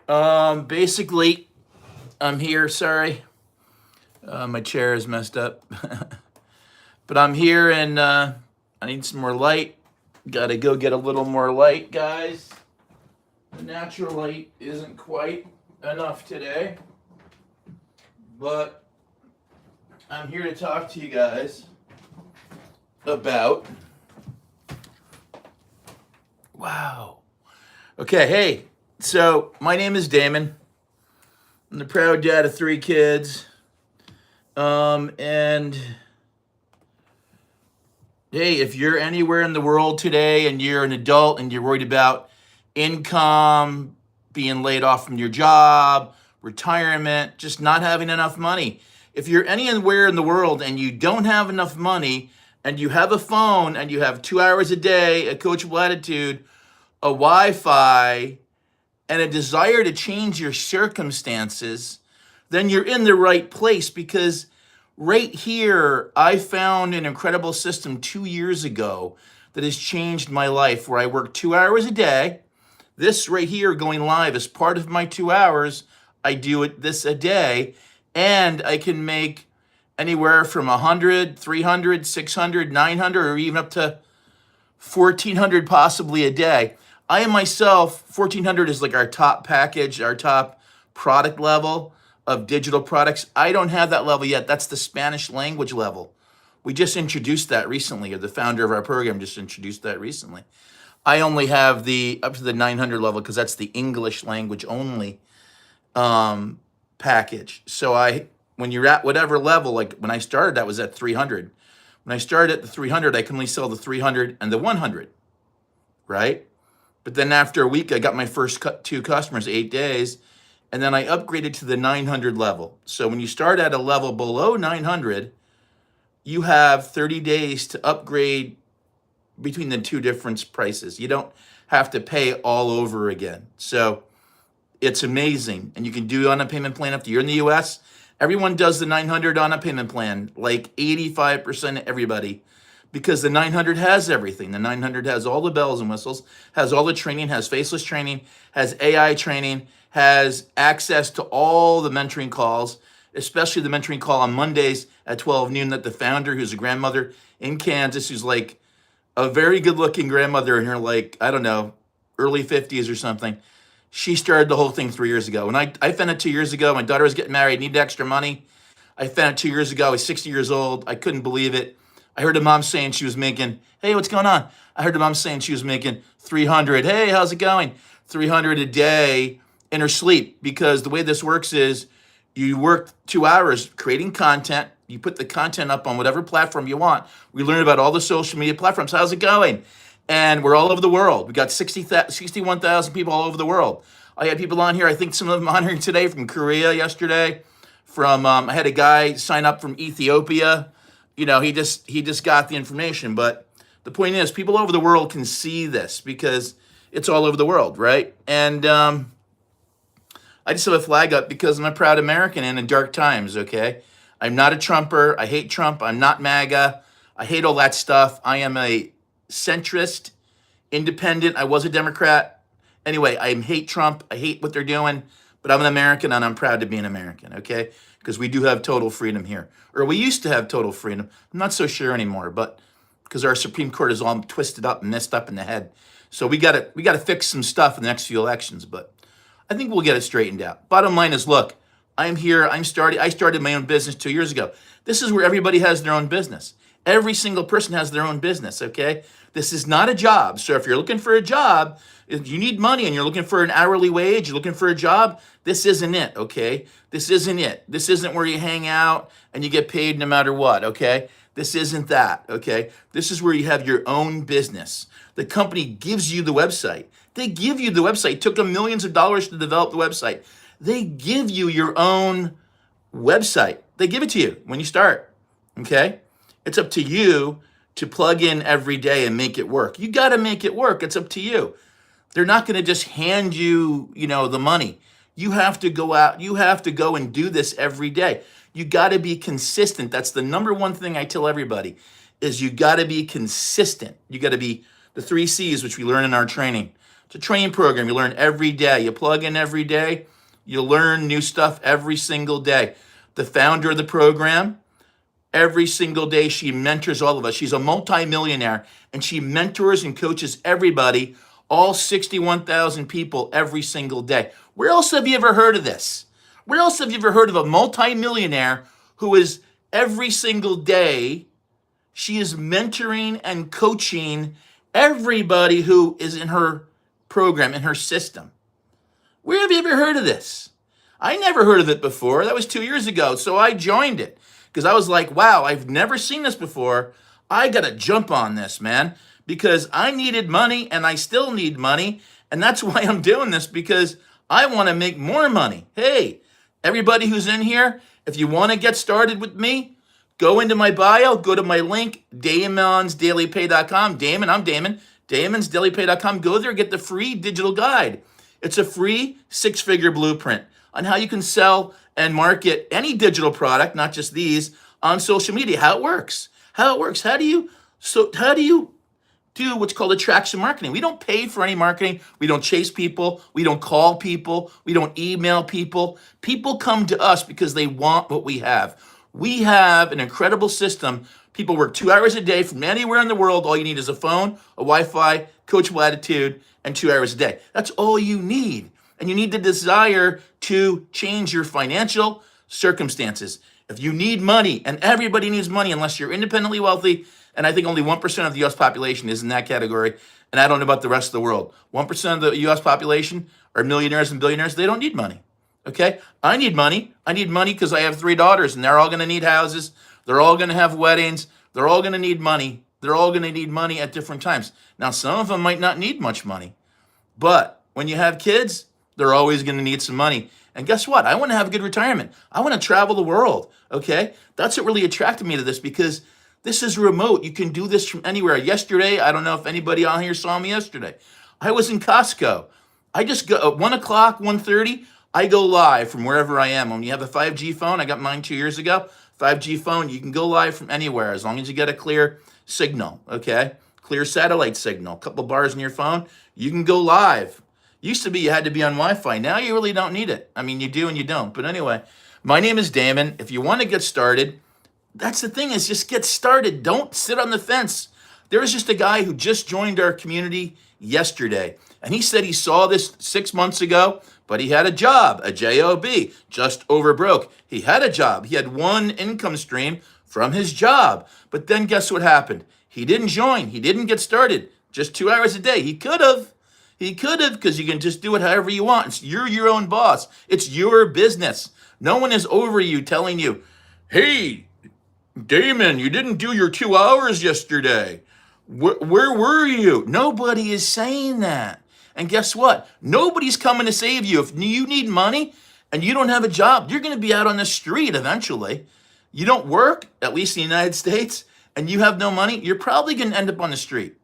Basically, I'm here. Sorry, my chair is messed up, but I'm here and I need some more light. Got to go get a little more light, guys. The natural light isn't quite enough today, but I'm here to talk to you guys about. Wow. Okay, hey. So my name is Damon. I'm the proud dad of 3 kids. And hey, if you're anywhere in the world today and you're an adult and you're worried about income, being laid off from your job, retirement, just not having enough money. If you're anywhere in the world and you don't have enough money and you have a phone and you have 2 hours a day, a coachable attitude, a Wi-Fi, and a desire to change your circumstances, then you're in the right place, because right here, I found an incredible system 2 years ago that has changed my life, where I work 2 hours a day. This right here going live is part of my 2 hours. I do this a day, and I can make anywhere from 100, 300, 600, 900, or even up to 1,400 possibly a day. I am myself, 1,400 is like our top package, our top product level of digital products. I don't have that level yet. That's the Spanish language level. We just introduced that recently, or the founder of our program just introduced that recently. I only have the up to the 900 level because that's the English language only package. So when you're at whatever level, like when I started, that was at 300. When I started at the 300, I can only sell the 300 and the 100, right? But then after a week, I got my first 2 customers, 8 days, and then I upgraded to the 900 level. So when you start at a level below 900, you have 30 days to upgrade between the 2 different prices. You don't have to pay all over again. So it's amazing. And you can do it on a payment plan if you're in the US. Everyone does the 900 on a payment plan, like 85% of everybody, because the 900 has everything. The 900 has all the bells and whistles, has all the training, has faceless training, has AI training, has access to all the mentoring calls, especially the mentoring call on Mondays at 12 noon that the founder, who's a grandmother in Kansas, who's like a very good looking grandmother in her, like, I don't know, early 50s or something. She started the whole thing 3 years ago. And I found it 2 years ago. My daughter was getting married, needed extra money. I found it 2 years ago. I was 60 years old. I couldn't believe it. I heard a mom saying she was making, hey, what's going on? I heard a mom saying she was making 300. Hey, how's it going? 300 a day in her sleep. Because the way this works is you work 2 hours creating content. You put the content up on whatever platform you want. We learn about all the social media platforms. How's it going? And we're all over the world. We got 61,000 people all over the world. I had people on here. I think some of them on here today from Korea yesterday. I had a guy sign up from Ethiopia. You know, he just got the information. But the point is, people over the world can see this because it's all over the world, right? And I just have a flag up because I'm a proud American and in dark times, okay? I'm not a Trumper. I hate Trump. I'm not MAGA. I hate all that stuff. I am a centrist, independent. I was a Democrat. Anyway, I hate Trump. I hate what they're doing. But I'm an American and I'm proud to be an American, okay? Because we do have total freedom here. Or we used to have total freedom. I'm not so sure anymore, but because our Supreme Court is all twisted up and messed up in the head. So we gotta fix some stuff in the next few elections, but I think we'll get it straightened out. Bottom line is, look, I'm here. I started my own business 2 years ago. This is where everybody has their own business. Every single person has their own business, okay? This is not a job. So if you're looking for a job, if you need money and you're looking for an hourly wage, you're looking for a job, this isn't it, okay? This isn't it. This isn't where you hang out and you get paid no matter what, okay? This isn't that, okay? This is where you have your own business. The company gives you the website. They give you the website. It took them millions of dollars to develop the website. They give you your own website. They give it to you when you start, okay? It's up to you to plug in every day and make it work. You got to make it work. It's up to you. They're not going to just hand you, the money. You have to go out. You have to go and do this every day. You got to be consistent. That's the number one thing I tell everybody is you got to be consistent. You got to be the 3 C's, which we learn in our training. It's a training program. You learn every day. You plug in every day. You learn new stuff every single day. The founder of the program, every single day, she mentors all of us. She's a multimillionaire, and she mentors and coaches everybody, all 61,000 people every single day. Where else have you ever heard of this? Where else have you ever heard of a multimillionaire who is every single day, she is mentoring and coaching everybody who is in her program, in her system? Where have you ever heard of this? I never heard of it before. That was 2 years ago. So I joined it because I was like, wow, I've never seen this before. I got to jump on this, man, because I needed money and I still need money. And that's why I'm doing this, because I want to make more money. Hey, everybody who's in here, if you want to get started with me, go into my bio, go to my link, damonsdailypay.com. Damon, I'm Damon. damonsdailypay.com. Go there, get the free digital guide. It's a free 6-figure blueprint on how you can sell and market any digital product, not just these, on social media. How it works. How it works. How do you do what's called attraction marketing? We don't pay for any marketing. We don't chase people. We don't call people. We don't email people. People come to us because they want what we have. We have an incredible system. People work 2 hours a day from anywhere in the world. All you need is a phone, a Wi-Fi, coachable attitude, and 2 hours a day. That's all you need. And you need the desire to change your financial circumstances. If you need money, and everybody needs money unless you're independently wealthy, and I think only 1% of the US population is in that category, and I don't know about the rest of the world. 1% of the US population are millionaires and billionaires. They don't need money. Okay? I need money. I need money because I have 3 daughters, and they're all going to need houses. They're all going to have weddings. They're all going to need money. They're all going to need money at different times. Now, some of them might not need much money, but when you have kids, they're always going to need some money. And guess what? I want to have a good retirement. I want to travel the world. Okay? That's what really attracted me to this, because this is remote. You can do this from anywhere. Yesterday, I don't know if anybody on here saw me yesterday. I was in Costco. I just go at 1 o'clock, 1:30, I go live from wherever I am. When you have a 5G phone, I got mine 2 years ago. 5G phone, you can go live from anywhere as long as you get a clear signal, okay? Clear satellite signal, a couple bars in your phone, you can go live. Used to be you had to be on Wi-Fi. Now you really don't need it. I mean, you do and you don't. But anyway, my name is Damon. If you want to get started, that's the thing, is just get started. Don't sit on the fence. There was just a guy who just joined our community yesterday, and he said he saw this 6 months ago, but he had a job, a job, just over broke. He had a job. He had one income stream from his job. But then guess what happened? He didn't join. He didn't get started. Just 2 hours a day. He could have. He could have, because you can just do it however you want. You're your own boss. It's your business. No one is over you telling you, hey, Damon, you didn't do your 2 hours yesterday. Where were you? Nobody is saying that. And guess what? Nobody's coming to save you. If you need money and you don't have a job, you're going to be out on the street eventually. You don't work, at least in the United States, and you have no money, you're probably going to end up on the street.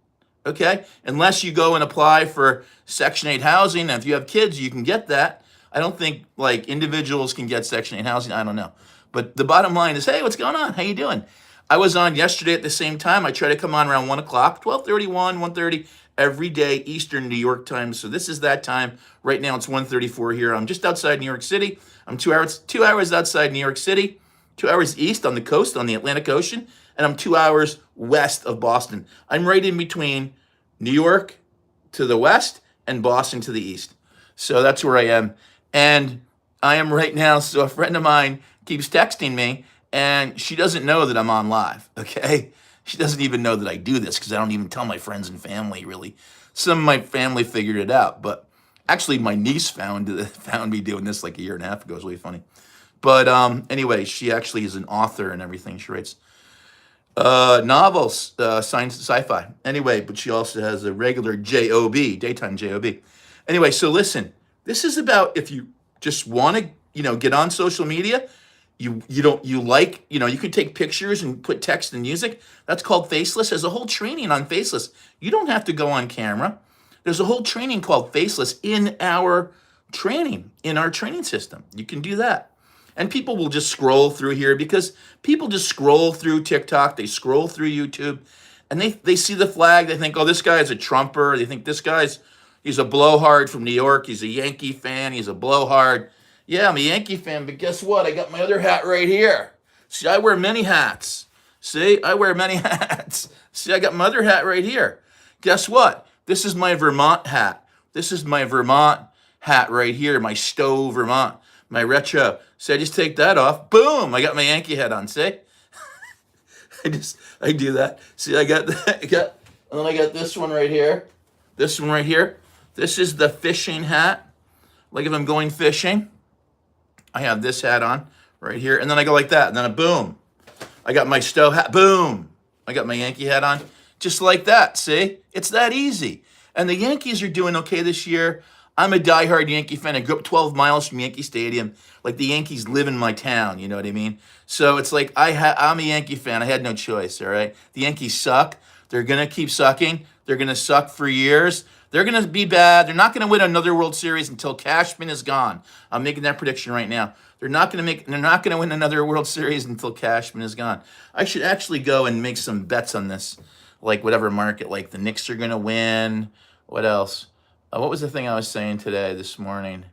Okay? Unless you go and apply for Section 8 housing. And if you have kids, you can get that. I don't think like individuals can get Section 8 housing. I don't know. But the bottom line is, hey, what's going on? How you doing? I was on yesterday at the same time. I try to come on around 1 o'clock, 12:31, 1:30 every day, Eastern New York time. So this is that time. Right now it's 1:34 here. I'm just outside New York City. I'm 2 hours outside New York City, 2 hours east on the coast, on the Atlantic Ocean, and I'm 2 hours west of Boston. I'm right in between New York to the west and Boston to the east. So that's where I am. And I am right now, so a friend of mine keeps texting me, and she doesn't know that I'm on live, okay? She doesn't even know that I do this, because I don't even tell my friends and family, really. Some of my family figured it out, but actually my niece found me doing this like a year and a half ago. It was really funny. But anyway, she actually is an author and everything. She writes novels, science, sci-fi. Anyway, but she also has a regular job, daytime job. Anyway, so listen, this is about if you just want to, get on social media. You can take pictures and put text and music. That's called Faceless. There's a whole training on Faceless. You don't have to go on camera. There's a whole training called Faceless in our training system. You can do that. And people will just scroll through here, because people just scroll through TikTok. They scroll through YouTube, and they see the flag. They think, oh, this guy is a Trumper. They think this guy's He's a blowhard from New York. He's a Yankee fan. He's a blowhard. Yeah, I'm a Yankee fan, but guess what? I got my other hat right here. See, I wear many hats. See, I wear many hats. See, I got my other hat right here. Guess what? This is my Vermont hat. This is my Vermont hat right here, my Stowe, Vermont, my retro. So I just take that off. Boom, I got my Yankee hat on. See? I do that. See, I got that. And then I got this one right here. This one right here. This is the fishing hat. Like if I'm going fishing, I have this hat on right here. And then I go like that. And then boom. I got my Stowe hat. Boom. I got my Yankee hat on. Just like that. See? It's that easy. And the Yankees are doing okay this year. I'm a diehard Yankee fan. I grew up 12 miles from Yankee Stadium. Like the Yankees live in my town, you know what I mean? So it's like I'm a Yankee fan. I had no choice, all right? The Yankees suck. They're going to keep sucking. They're going to suck for years. They're going to be bad. They're not going to win another World Series until Cashman is gone. I'm making that prediction right now. They're not going to win another World Series until Cashman is gone. I should actually go and make some bets on this, like whatever market, like the Knicks are going to win. What else? What was the thing I was saying this morning?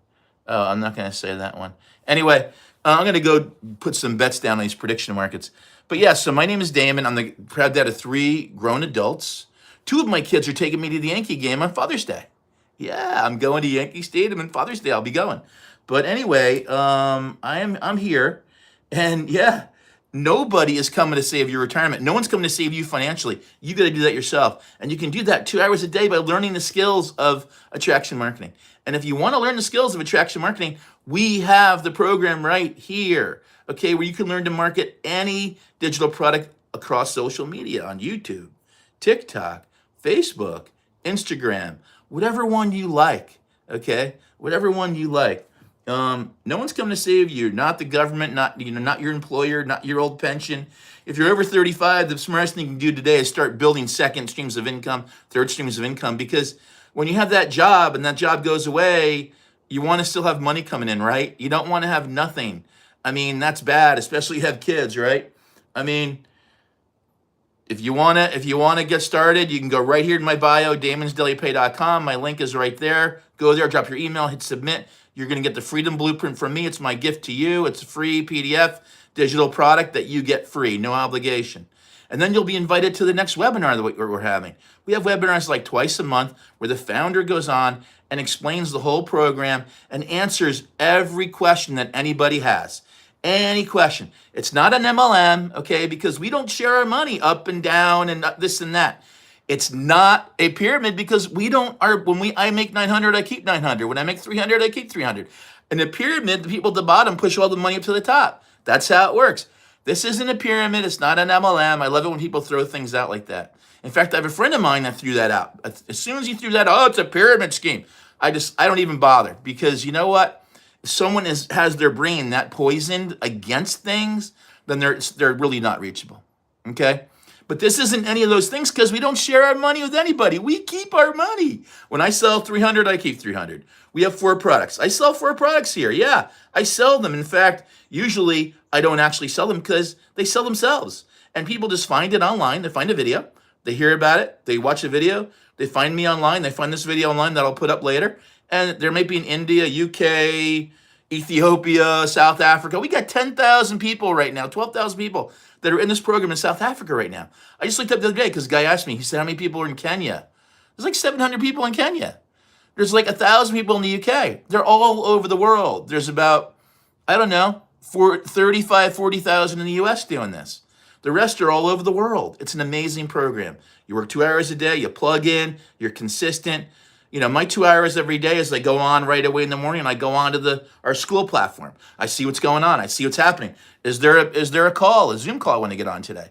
Oh, I'm not going to say that one. Anyway, I'm going to go put some bets down on these prediction markets. But yeah, so my name is Damon. I'm the proud dad of 3 grown adults. 2 of my kids are taking me to the Yankee game on Father's Day. Yeah, I'm going to Yankee Stadium on Father's Day. I'll be going. But anyway, I'm here, and yeah, nobody is coming to save your retirement. No one's coming to save you financially. You got to do that yourself, and you can do that 2 hours a day by learning the skills of attraction marketing. And if you want to learn the skills of attraction marketing, we have the program right here. Okay, where you can learn to market any digital product across social media on YouTube, TikTok, Facebook, Instagram, whatever one you like. Okay, whatever one you like. No one's coming to save you. Not the government. Not your employer. Not your old pension. If you're over 35, the smartest thing you can do today is start building second streams of income, third streams of income. Because when you have that job and that job goes away, you want to still have money coming in, right? You don't want to have nothing. I mean, that's bad, especially if you have kids, right? I mean, if you wanna get started, you can go right here in my bio, damonsdailypay.com. My link is right there. Go there, drop your email, hit submit. You're gonna get the Freedom Blueprint from me. It's my gift to you. It's a free PDF digital product that you get free, no obligation. And then you'll be invited to the next webinar that we're having. We have webinars like twice a month where the founder goes on and explains the whole program and answers every question that anybody has. Any question. It's not an MLM, okay, because we don't share our money up and down and this and that. It's not a pyramid because I make 900, I keep 900. When I make 300, I keep 300. In a pyramid, the people at the bottom push all the money up to the top. That's how it works. This isn't a pyramid. It's not an MLM. I love it when people throw things out like that. In fact, I have a friend of mine that threw that out. As soon as he threw that, oh, it's a pyramid scheme. I don't even bother because you know what? If someone has their brain that poisoned against things, then they're really not reachable. Okay? But this isn't any of those things because we don't share our money with anybody. We keep our money. When I sell 300, I keep 300. We have 4 products. I sell 4 products here. Yeah, I sell them. In fact, usually I don't actually sell them because they sell themselves. And people just find it online. They find a video. They hear about it. They watch a video. They find me online. They find this video online that I'll put up later. And there may be in India, UK, Ethiopia, South Africa. We got 10,000 people right now, 12,000 people that are in this program in South Africa right now. I just looked up the other day because a guy asked me, he said, how many people are in Kenya? There's like 700 people in Kenya. There's like 1,000 people in the UK. They're all over the world. There's about, I don't know, 40,000 in the US doing this. The rest are all over the world. It's an amazing program. You work 2 hours a day, you plug in, you're consistent. You know, my 2 hours every day is I go on right away in the morning and I go on to our school platform. I see what's going on. I see what's happening. Is there a call, a Zoom call I want to get on today?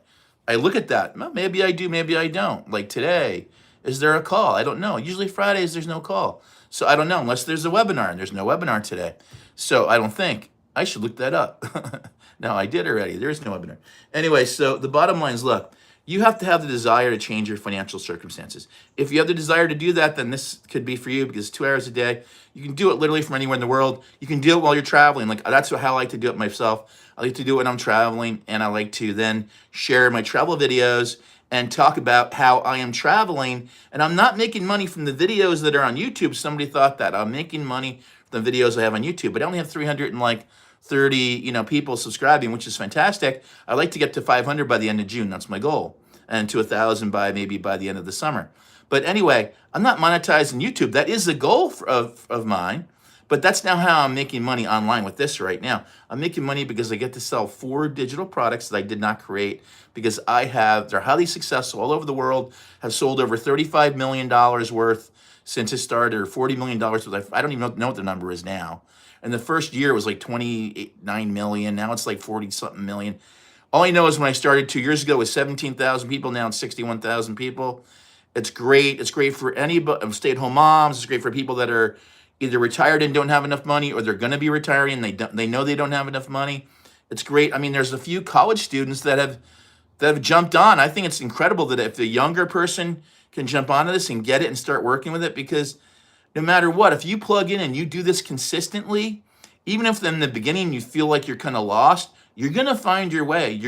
I look at that. Well, maybe I do, maybe I don't. Like today, is there a call? I don't know. Usually Fridays, there's no call. So I don't know unless there's a webinar and there's no webinar today. So I don't think. I should look that up. No, I did already. There is no webinar. Anyway, so the bottom line is, look, you have to have the desire to change your financial circumstances. If you have the desire to do that, then this could be for you because 2 hours a day, you can do it literally from anywhere in the world. You can do it while you're traveling. Like that's how I like to do it myself. I like to do it when I'm traveling, and I like to then share my travel videos and talk about how I am traveling. And I'm not making money from the videos that are on YouTube. Somebody thought that. I'm making money from the videos I have on YouTube, but I only have 330, people subscribing, which is fantastic. I'd like to get to 500 by the end of June. That's my goal. And to 1,000 by the end of the summer. But anyway, I'm not monetizing YouTube. That is the goal of mine. But that's now how I'm making money online with this right now. I'm making money because I get to sell 4 digital products that I did not create, because they're highly successful all over the world, have sold over $35 million worth since it started, or $40 million worth. I don't even know what the number is now. And the first year was like 29 million. Now it's like 40 something million. All I know is when I started 2 years ago, it was 17,000 people. Now it's 61,000 people. It's great. It's great for anybody, stay-at-home moms. It's great for people that are either retired and don't have enough money, or they're going to be retiring and they know they don't have enough money. It's great. I mean, there's a few college students that have jumped on. I think it's incredible that if the younger person can jump onto this and get it and start working with it, because no matter what, if you plug in and you do this consistently, even if in the beginning you feel like you're kind of lost, you're going to find your way.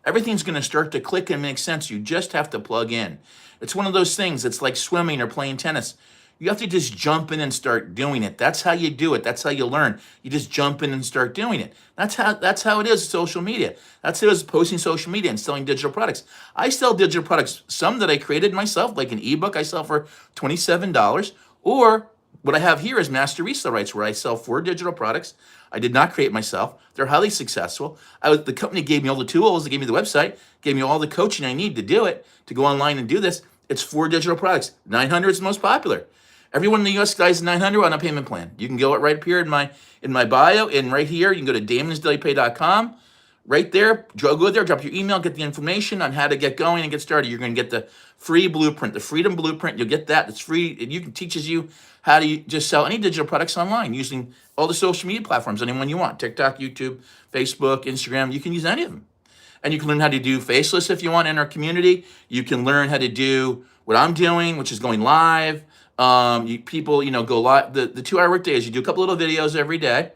Everything's going to start to click and make sense. You just have to plug in. It's one of those things. It's like swimming or playing tennis. You have to just jump in and start doing it. That's how you do it. That's how you learn. You just jump in and start doing it. That's how it is with social media. That's how it is posting social media and selling digital products. I sell digital products, some that I created myself, like an ebook I sell for $27, or what I have here is master resale rights, where I sell 4 digital products. I did not create myself. They're highly successful. The company gave me all the tools. They gave me the website, gave me all the coaching I need to do it, to go online and do this. It's 4 digital products. 900 is the most popular. Everyone in the U.S. guys 900 on a payment plan. You can go right up here in my bio, and right here you can go to damonsdailypay.com. Right there, go there, drop your email, get the information on how to get going and get started. You're going to get the free blueprint, the Freedom Blueprint. You'll get that. It's free. It teaches you how to just sell any digital products online using all the social media platforms, anyone you want: TikTok, YouTube, Facebook, Instagram. You can use any of them. And you can learn how to do faceless if you want in our community. You can learn how to do what I'm doing, which is going live. People go live. The 2-hour workday is you do a couple little videos every day,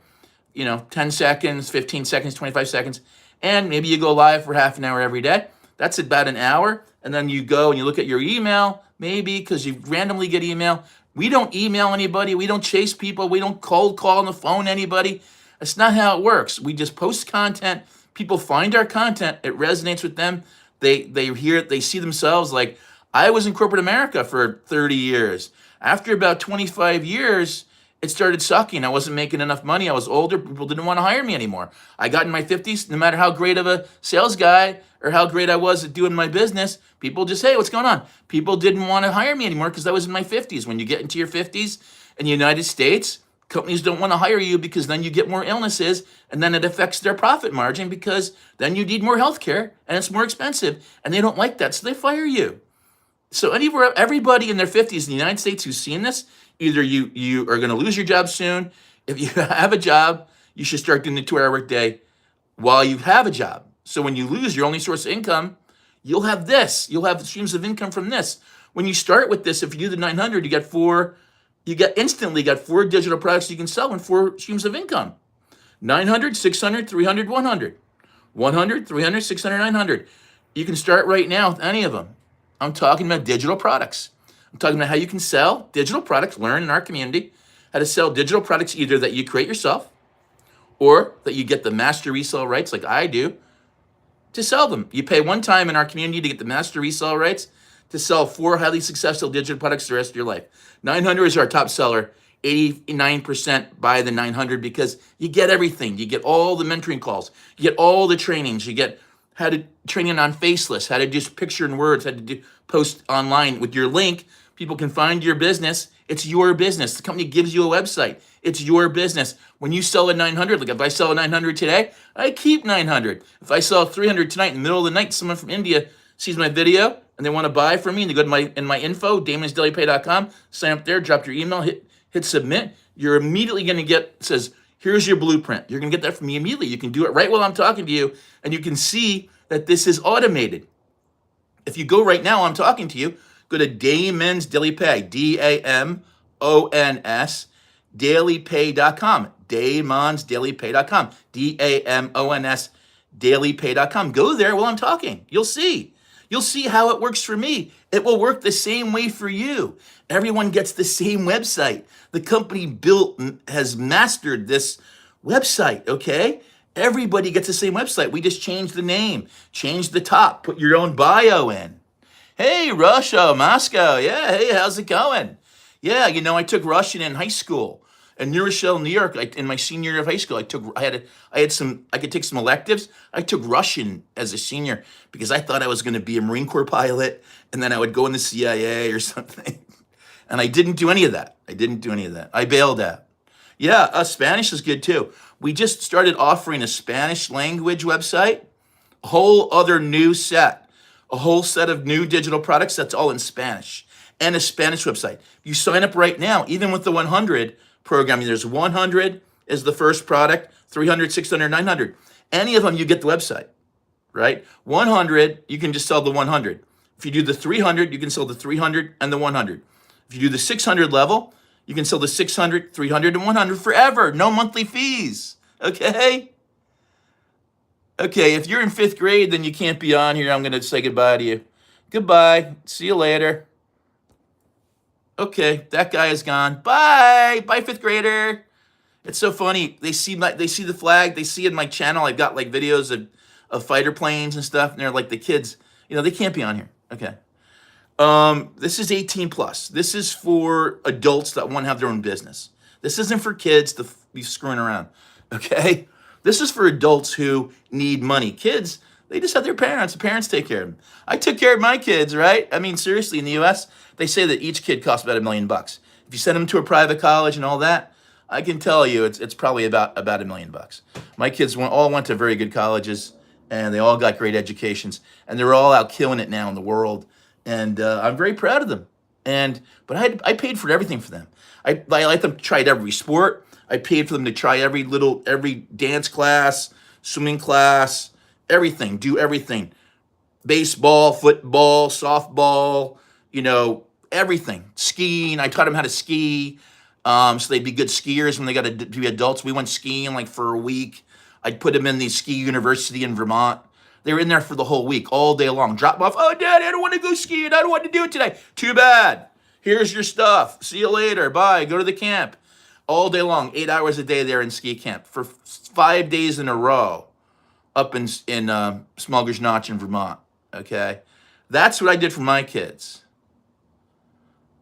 10 seconds, 15 seconds, 25 seconds, and maybe you go live for half an hour every day. That's about an hour. And then you go and you look at your email, maybe because you randomly get email. We don't email anybody. We don't chase people. We don't cold call on the phone anybody. That's not how it works. We just post content. People find our content. It resonates with them. They hear it. They see themselves like, I was in corporate America for 30 years. After about 25 years, it started sucking. I wasn't making enough money. I was older. People didn't want to hire me anymore. I got in my 50s. No matter how great of a sales guy or how great I was at doing my business, people just, hey, what's going on? People didn't want to hire me anymore because I was in my 50s. When you get into your 50s in the United States, companies don't want to hire you because then you get more illnesses, and then it affects their profit margin, because then you need more health care and it's more expensive, and they don't like that, so they fire you. So everybody in their 50s in the United States who's seen this, either you are going to lose your job soon. If you have a job, you should start doing the 2-hour workday while you have a job. So when you lose your only source of income, you'll have this. You'll have streams of income from this. When you start with this, if you do the 900, you instantly got 4 digital products you can sell and 4 streams of income. 900, 600, 300, 100. 100, 300, 600, 900. You can start right now with any of them. I'm talking about digital products. I'm talking about how you can sell digital products, learn in our community how to sell digital products either that you create yourself or that you get the master resale rights like I do to sell them. You pay one time in our community to get the master resale rights to sell 4 highly successful digital products the rest of your life. 900 is our top seller. 89% buy the 900 because you get everything. You get all the mentoring calls. You get all the trainings. You get how to training on faceless, how to just picture and words, how to post online with your link. People can find your business. It's your business. The company gives you a website. It's your business. When you sell a 900, like if I sell a 900 today, I keep 900. If I sell 300 tonight in the middle of the night, someone from India sees my video and they want to buy from me, and they go to my info, damonsdailypay.com, sign up there, drop your email, hit submit. You're immediately going to get, it says, here's your blueprint. You're going to get that from me immediately. You can do it right while I'm talking to you, and you can see that this is automated. If you go right now, I'm talking to you, go to Damons Daily Pay, DAMONS, dailypay.com, damonsdailypay.com, DAMONS, dailypay.com. Go there while I'm talking. You'll see. You'll see how it works for me. It will work the same way for you. Everyone gets the same website. The company built has mastered this website, okay? Everybody gets the same website. We just changed the name, changed the top, put your own bio in. Hey, Russia, Moscow. Yeah, hey, how's it going? Yeah, I took Russian in high school. In New Rochelle, New York, in my senior year of high school, I could take some electives. I took Russian as a senior because I thought I was going to be a Marine Corps pilot, and then I would go in the CIA or something. And I didn't do any of that. I bailed out. Yeah, Spanish is good too. We just started offering a Spanish language website, a whole other new set, a whole set of new digital products that's all in Spanish, and a Spanish website. You sign up right now, even with the 100 programming. There's 100 is the first product, 300, 600, 900. Any of them, you get the website, right? 100, you can just sell the 100. If you do the 300, you can sell the 300 and the 100. If you do the 600 level, you can sell the 600, 300, and 100 forever. No monthly fees, okay? Okay, if you're in 5th grade, then you can't be on here. I'm going to say goodbye to you. Goodbye. See you later. Okay, that guy is gone. Bye. Bye, 5th grader. It's so funny. They see the flag. They see in my channel, I've got like videos of fighter planes and stuff. And they're like, the kids, they can't be on here. Okay. This is 18 plus. This is for adults that want to have their own business. This isn't for kids to be screwing around. Okay. This is for adults who need money. Kids, they just have their parents. The parents take care of them. I took care of my kids, right? I mean, seriously, in the US, they say that each kid costs about $1 million. If you send them to a private college and all that, I can tell you it's probably about $1 million. My kids all went to very good colleges, and they all got great educations, and they're all out killing it now in the world. And I'm very proud of them. But I paid for everything for them. I let them try every sport. I paid for them to try every dance class, swimming class, everything, do everything. Baseball, football, softball, everything. Skiing, I taught them how to ski, so they'd be good skiers when they got to be adults. We went skiing like for a week. I'd put them in the ski university in Vermont. They were in there for the whole week, all day long. Drop them off. Oh, Daddy, I don't want to go skiing. I don't want to do it today. Too bad. Here's your stuff. See you later. Bye. Go to the camp. All day long, 8 hours a day there in ski camp for 5 days in a row up in Smuggler's Notch in Vermont, okay? That's what I did for my kids.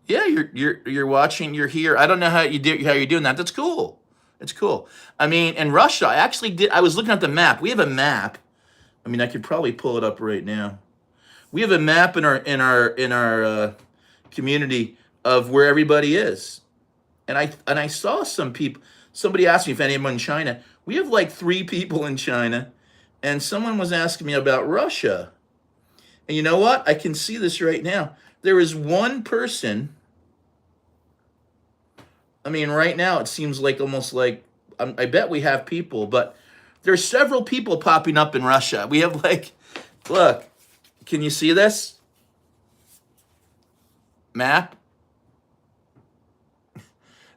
Yeah, you're watching, you're here. I don't know how you're doing that. That's cool. It's cool. I mean, in Russia, I was looking at the map. We have a map. I mean, I could probably pull it up right now. We have a map in our community of where everybody is. And I saw some people. Somebody asked me if anyone in China. We have like 3 people in China, and someone was asking me about Russia. And you know what? I can see this right now. There is one person. I mean, right now it seems like almost like I bet we have people, but there's several people popping up in Russia. We have look, can you see this map?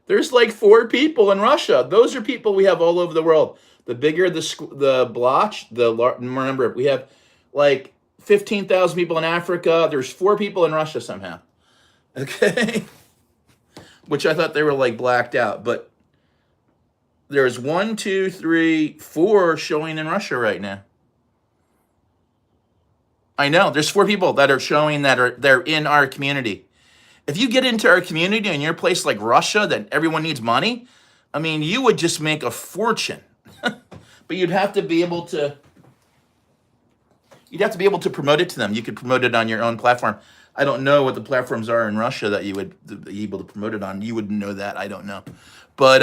There's like 4 people in Russia. Those are people we have all over the world. The bigger the blotch, remember, we have like 15,000 people in Africa. There's 4 people in Russia somehow. Okay? Which I thought they were like blacked out. But there's 1, 2, 3, 4 showing in Russia right now. I know. There's 4 people that are showing they're in our community. If you get into our community in your place like Russia, that everyone needs money, I mean, you would just make a fortune. But you'd have to be able to promote it to them. You could promote it on your own platform. I don't know what the platforms are in Russia that you would be able to promote it on. You would know that. I don't know. But,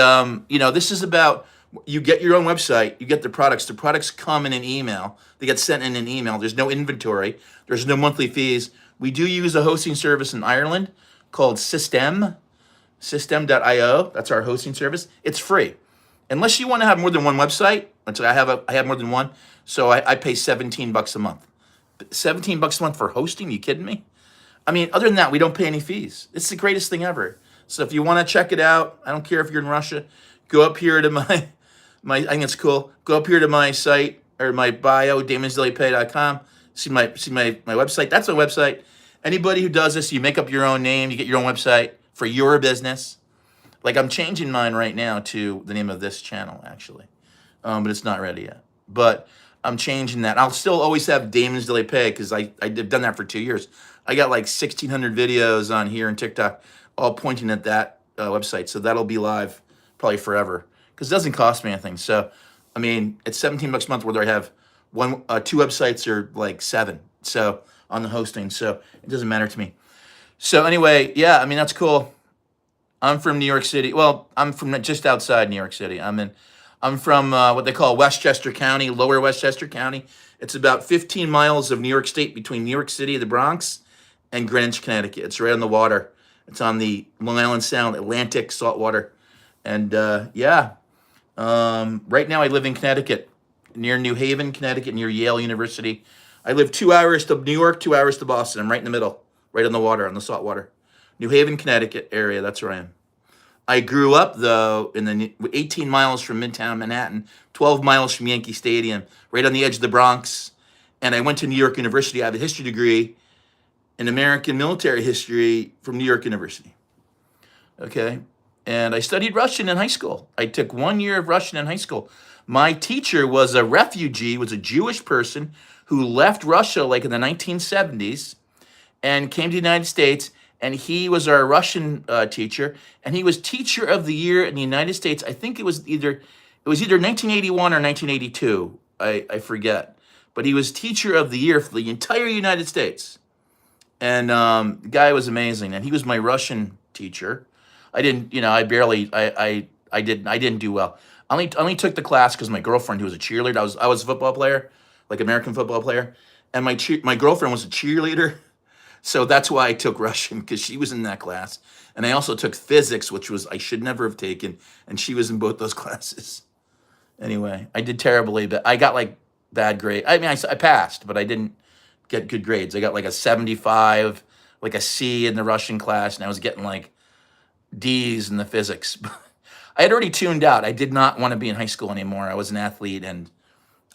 this is about, you get your own website, you get the products. The products come in an email. They get sent in an email. There's no inventory. There's no monthly fees. We do use a hosting service in Ireland called system.io. That's our hosting service. It's free. Unless you want to have more than one website, which I have more than one, so I pay $17 a month. $17 a month for hosting? You kidding me? I mean, other than that, we don't pay any fees. It's the greatest thing ever. So if you want to check it out, I don't care if you're in Russia, go up here to my I think it's cool. Go up here to my site or my bio, damonsdailypay.com. See my website. That's my website. Anybody who does this, you make up your own name, you get your own website for your business. Like I'm changing mine right now to the name of this channel, actually, but it's not ready yet. But I'm changing that. I'll still always have Damon's Daily Pay because I've done that for 2 years. I got like 1,600 videos on here and TikTok, all pointing at that website. So that'll be live probably forever because it doesn't cost me anything. So, I mean, it's $17 a month, whether I have two websites or like 7. So on the hosting, so it doesn't matter to me. So anyway, yeah, I mean that's cool. I'm from New York City. Well, I'm from just outside New York City. I'm from what they call Westchester County, Lower Westchester County. It's about 15 miles of New York State between New York City, the Bronx, and Greenwich, Connecticut. It's right on the water. It's on the Long Island Sound, Atlantic saltwater. And yeah, right now I live in Connecticut, near New Haven, Connecticut, near Yale University. I live 2 hours to New York, 2 hours to Boston. I'm right in the middle, right on the water, on the salt water. New Haven, Connecticut area, that's where I am. I grew up, though, in the 18 miles from Midtown Manhattan, 12 miles from Yankee Stadium, right on the edge of the Bronx. And I went to New York University. I have a history degree in American military history from New York University. Okay. And I studied Russian in high school. I took 1 year of Russian in high school. My teacher was a refugee, was a Jewish person who left Russia like in the 1970s and came to the United States. And he was our Russian teacher, and he was Teacher of the Year in the United States. I think it was either 1981 or 1982. I forget, but he was Teacher of the Year for the entire United States. And the guy was amazing, and he was my Russian teacher. I didn't, I didn't do well. I only took the class because my girlfriend, who was a cheerleader, I was a football player, like American football player, and my girlfriend was a cheerleader. So that's why I took Russian, because she was in that class. And I also took physics, which I should never have taken, and she was in both those classes. Anyway, I did terribly, but I got like bad grade. I mean, I passed, but I didn't get good grades. I got like a 75, like a C in the Russian class, and I was getting like D's in the physics. I had already tuned out. I did not want to be in high school anymore. I was an athlete, and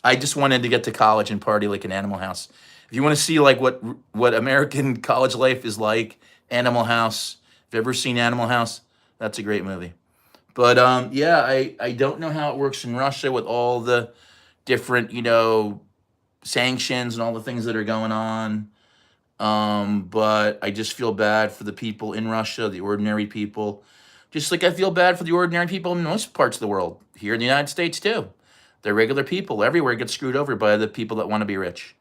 I just wanted to get to college and party like an Animal House. If you want to see like what American college life is like, Animal House. If you've ever seen Animal House, that's a great movie. But yeah, I don't know how it works in Russia with all the different, sanctions and all the things that are going on. But I just feel bad for the people in Russia, the ordinary people. Just like I feel bad for the ordinary people in most parts of the world, here in the United States too. They're regular people. Everywhere get screwed over by the people that want to be rich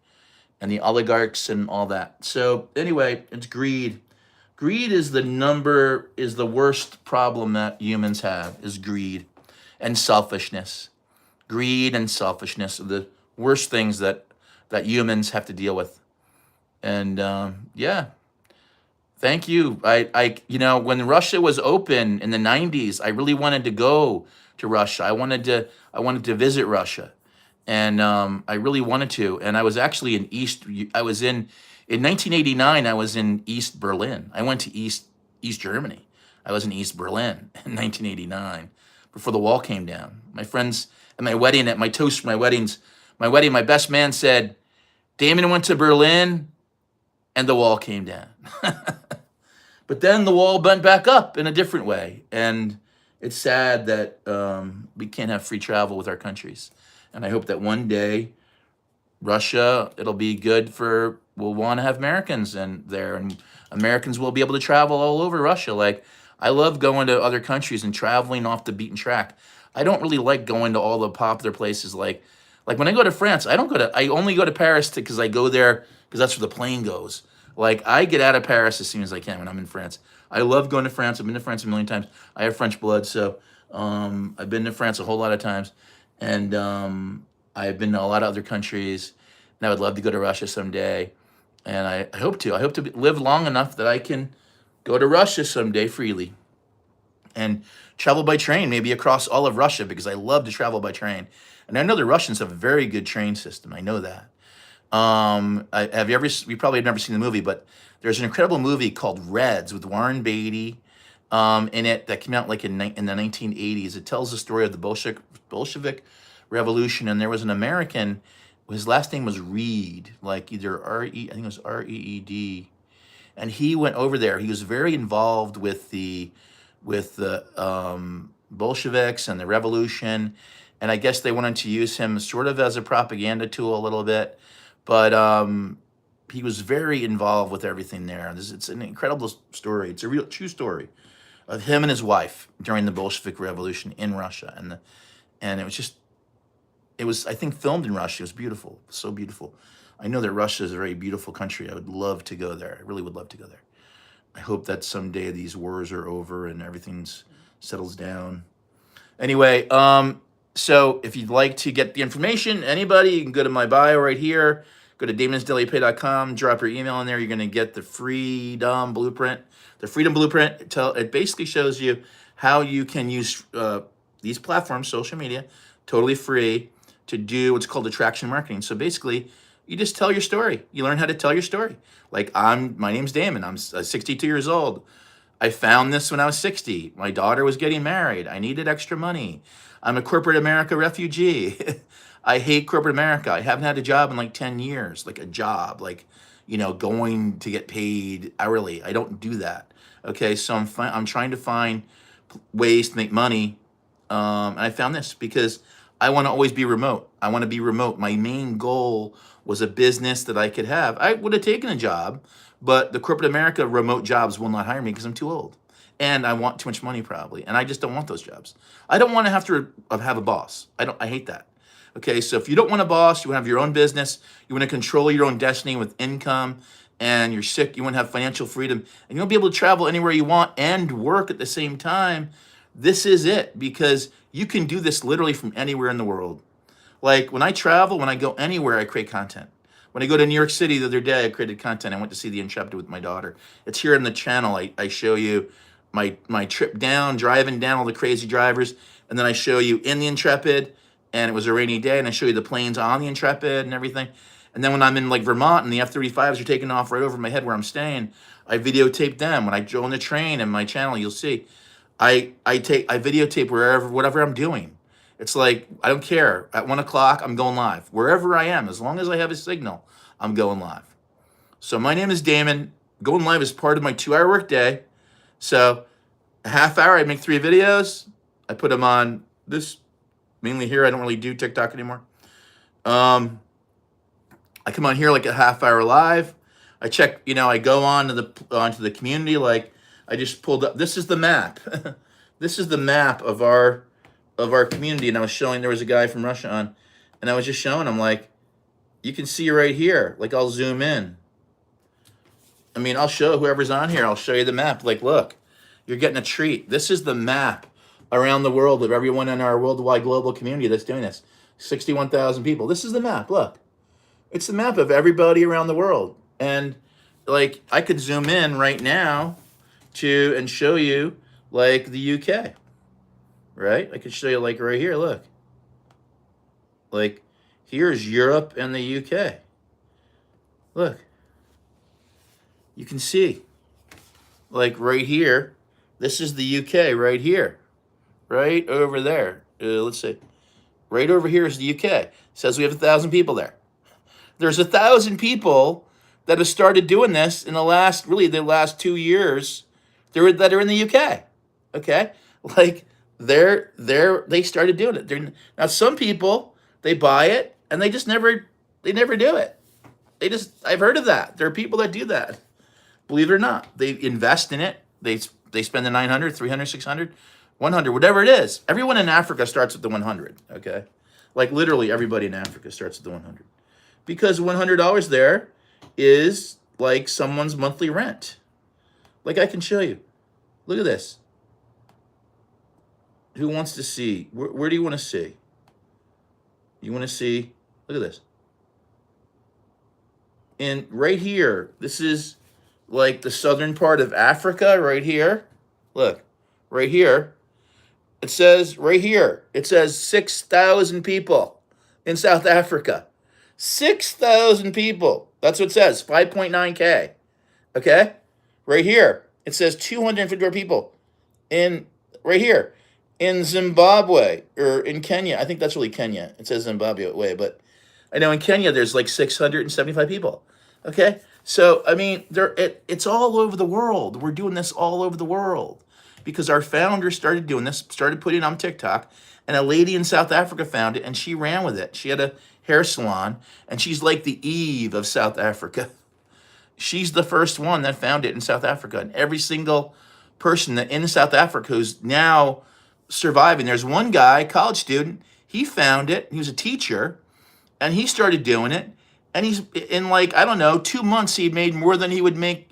and the oligarchs and all that. So anyway, it's greed. Greed is the worst problem that humans have, is greed and selfishness. Greed and selfishness are the worst things that humans have to deal with. And yeah, thank you. When Russia was open in the 90s, I really wanted to go to Russia. I wanted to visit Russia. And I really wanted to. And I was actually in 1989, I was in East Berlin. I went to East Germany. I was in East Berlin in 1989 before the wall came down. My friends at my wedding, at my toast for my wedding, my best man said, Damon went to Berlin and the wall came down. But then the wall bent back up in a different way. And it's sad that we can't have free travel with our countries. And I hope that one day Russia, it'll be good we'll want to have Americans in there, and Americans will be able to travel all over Russia. Like, I love going to other countries and traveling off the beaten track. I don't really like going to all the popular places. Like when I go to France, I only go to Paris because I go there because that's where the plane goes. Like, I get out of Paris as soon as I can when I'm in France. I love going to France. I've been to France a million times. I have French blood, so I've been to France a whole lot of times. And I've been to a lot of other countries, and I would love to go to Russia someday. And I hope to. I hope to live long enough that I can go to Russia someday freely and travel by train, maybe across all of Russia, because I love to travel by train. And I know the Russians have a very good train system. I know that. You probably have never seen the movie, but there's an incredible movie called Reds with Warren Beatty in it that came out like in the 1980s. It tells the story of the Bolshevik Revolution, and there was an American his last name was Reed, like either R-E, I think it was R-E-E-D. And he went over there. He was very involved with the Bolsheviks and the revolution. And I guess they wanted to use him sort of as a propaganda tool a little bit. But he was very involved with everything there. It's an incredible story. It's a real true story of him and his wife during the Bolshevik Revolution in Russia. And it was, I think, filmed in Russia. It was beautiful, so beautiful. I know that Russia is a very beautiful country. I would love to go there. I really would love to go there. I hope that someday these wars are over and everything's settles down. Anyway, so if you'd like to get the information, anybody, you can go to my bio right here. Go to damonsdailypay.com, drop your email in there. You're going to get the Freedom Blueprint. The Freedom Blueprint, it basically shows you how you can use these platforms, social media, totally free, to do what's called attraction marketing. So basically, you just tell your story. You learn how to tell your story. Like my name's Damon. I'm 62 years old. I found this when I was 60. My daughter was getting married. I needed extra money. I'm a corporate America refugee. I hate corporate America. I haven't had a job in like 10 years, like a job, like, going to get paid hourly. I don't do that. Okay, so I'm trying to find ways to make money. And I found this because I want to always be remote. I want to be remote. My main goal was a business that I could have. I would have taken a job, but the corporate America remote jobs will not hire me because I'm too old. And I want too much money probably. And I just don't want those jobs. I don't want to have a boss. I hate that. Okay, so if you don't want a boss, you want to have your own business, you want to control your own destiny with income, and you're sick, you want to have financial freedom, and you want to be able to travel anywhere you want and work at the same time, this is it, because you can do this literally from anywhere in the world. Like when I travel, when I go anywhere, I create content. When I go to New York City the other day, I created content. I went to see The Intrepid with my daughter. It's here in the channel. I show you my trip down, driving down all the crazy drivers, and then I show you in the Intrepid, and it was a rainy day, and I show you the planes on the Intrepid and everything. And then when I'm in like Vermont and the F-35s are taking off right over my head where I'm staying, I videotape them. When I go on the train in my channel, you'll see I videotape whatever I'm doing. It's like, I don't care. At 1 o'clock, I'm going live. Wherever I am, as long as I have a signal, I'm going live. So my name is Damon. Going live is part of my 2-hour workday. So a half hour, I make 3 videos. I put them on this, mainly here. I don't really do TikTok anymore. I come on here like a half hour live. I check, I go onto the community. Like I just pulled up, this is the map. This is the map of our community. And I was showing, there was a guy from Russia on, and I was just showing him, like, you can see right here, like I'll zoom in. I mean, I'll show whoever's on here, I'll show you the map. Like, look, you're getting a treat. This is the map around the world of everyone in our worldwide global community that's doing this. 61,000 people. This is the map, look. It's the map of everybody around the world. And like, I could zoom in right now and show you like the UK, right? I could show you like right here, look. Like, here's Europe and the UK. Look. You can see, like right here, this is the UK right here, right over there. Let's see, right over here is the UK. It says we have 1,000 people there. There's 1,000 people that have started doing this in the last 2 years. That are in the UK. Okay, like they started doing it. Now some people, they buy it and they never do it. I've heard of that. There are people that do that. Believe it or not, they invest in it. They spend the 900, 300, 600, 100, whatever it is. Everyone in Africa starts with the 100, okay? Like literally everybody in Africa starts with the 100. Because $100 there is like someone's monthly rent. Like I can show you. Look at this. Who wants to see? Where do you want to see? You want to see, look at this. And right here, this is like the southern part of Africa right here. Look, right here. It says right here, it says 6,000 people in South Africa. 6,000 people. That's what it says, 5.9K. Okay? Right here, it says 254 people right here in Zimbabwe or in Kenya. I think that's really Kenya. It says Zimbabwe, but I know in Kenya there's like 675 people. Okay, so I mean, it's all over the world. We're doing this all over the world because our founder started doing this, started putting it on TikTok, and a lady in South Africa found it and she ran with it. She had a hair salon, and she's like the Eve of South Africa. She's the first one that found it in South Africa, and every single person that in South Africa who's now surviving. There's one guy, college student, he found it. He was a teacher, and he started doing it. And he's in like, I don't know, 2 months, he made more than he would make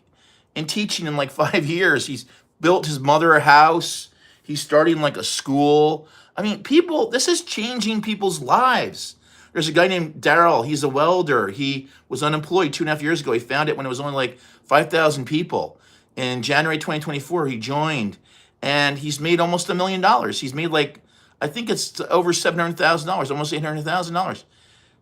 in teaching in like 5 years. He's built his mother a house. He's starting like a school. I mean, people, this is changing people's lives. There's a guy named Daryl. He's a welder. He was unemployed 2.5 years ago. He found it when it was only like 5,000 people. In January 2024, he joined, and he's made almost $1 million. He's made like, I think it's over $700,000, almost $800,000.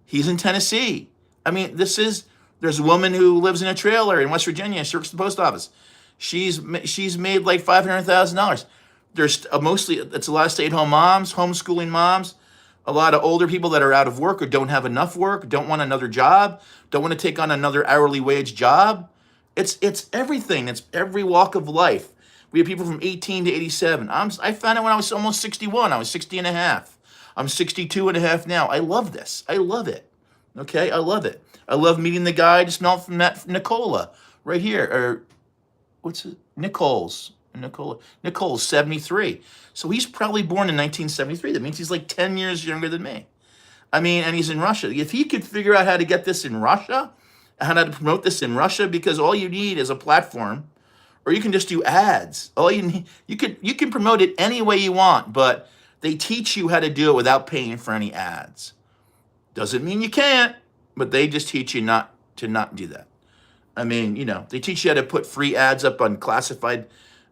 He's in Tennessee. I mean, there's a woman who lives in a trailer in West Virginia. She works at the post office. She's made like $500,000. There's mostly, it's a lot of stay-at-home moms, homeschooling moms, a lot of older people that are out of work or don't have enough work, don't want another job, don't want to take on another hourly wage job. It's everything. It's every walk of life. We have people from 18 to 87. I found it when I was almost 61. I was 60 and a half. I'm 62 and a half now. I love this. I love it. Okay, I love it. I love meeting the guy I just met from Nicola right here, or what's it? Nicole's 73. So he's probably born in 1973. That means he's like 10 years younger than me. I mean, and he's in Russia. If he could figure out how to get this in Russia, how to promote this in Russia, because all you need is a platform, or you can just do ads. All you need, you can promote it any way you want, but they teach you how to do it without paying for any ads. Doesn't mean you can't, but they just teach you not do that. I mean, they teach you how to put free ads up on classified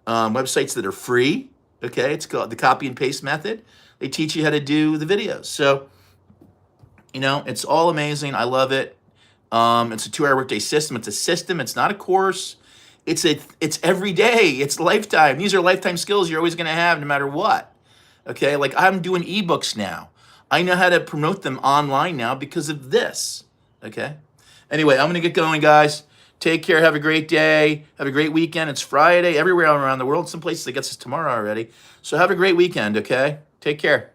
websites that are free. Okay, it's called the copy and paste method. They teach you how to do the videos. So, it's all amazing. I love it. It's a 2-hour workday system. It's a system. It's not a course. It's every day. It's lifetime. These are lifetime skills you're always going to have no matter what. Okay, like I'm doing eBooks now. I know how to promote them online now because of this. Okay. Anyway, I'm going to get going, guys. Take care. Have a great day. Have a great weekend. It's Friday everywhere around the world. Some places it gets us tomorrow already. So have a great weekend, okay? Take care.